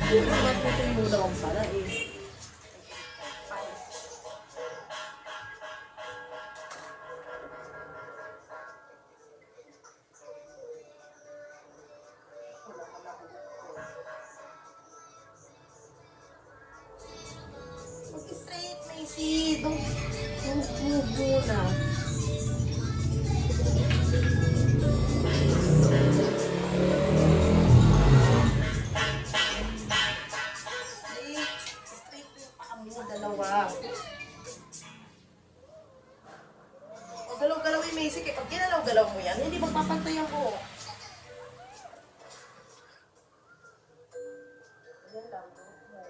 Matutuloy mo daw pala eh. Mag-straight, Macy. Don't move muna. Dalawa. O galaw-galaw yung Macy. Pag ginalaw-galaw mo yan, hindi magpapantay ang buhok. Ayan lang, buhok mo.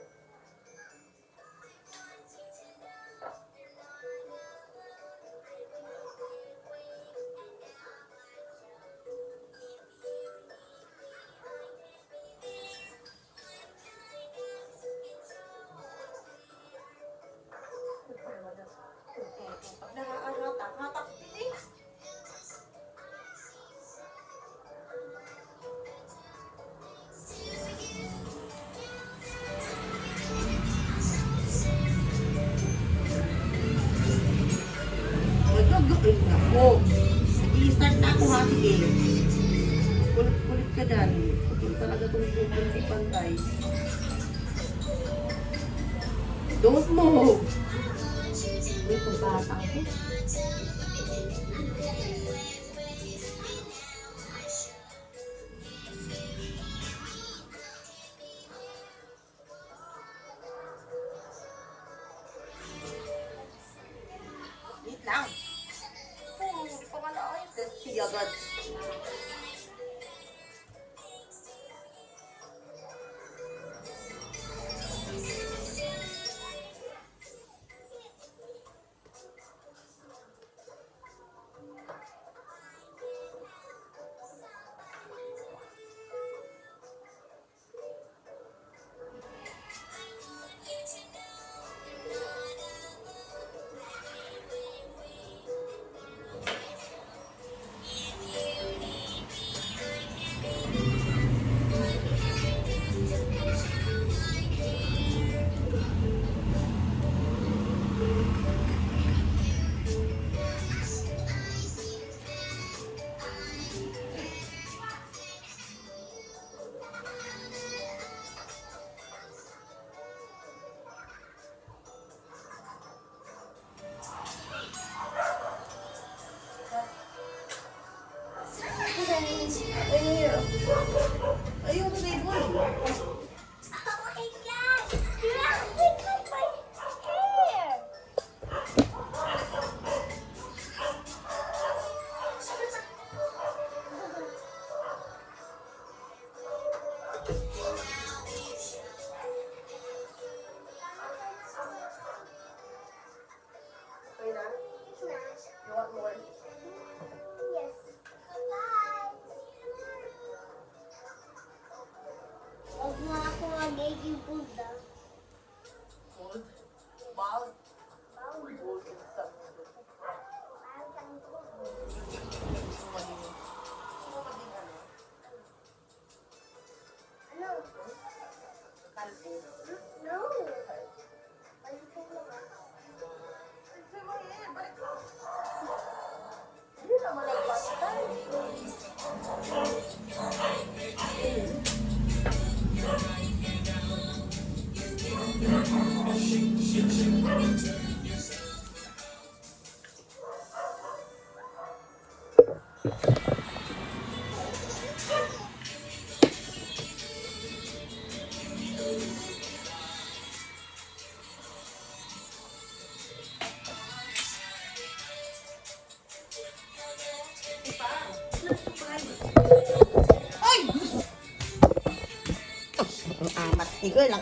Pag nakakahatak, hatak din eh. Nag-gagawin na ako. Nag-i-start na ako ha, sige. Kulit-kulit ka dyan. Kung talaga itong hindi pantay. Don't move. May pagbata ko. Wait lang. Pangalaay. Let's see agad. Ayun, table. Oh my God! You have to pick up my hair! Okay na? You want more? Yes. Bye! Huwag mo ako magiging Buddha. Gold? Bald? Bawal. Gold in some. Parang kang Buddha. Gusto mo maging ano? Ano? Kalbo. No! Balik ko lang ah. Gusto mo yan, balik ko. Hindi naman nagpastay. Ay! Ang amat ni girl, ang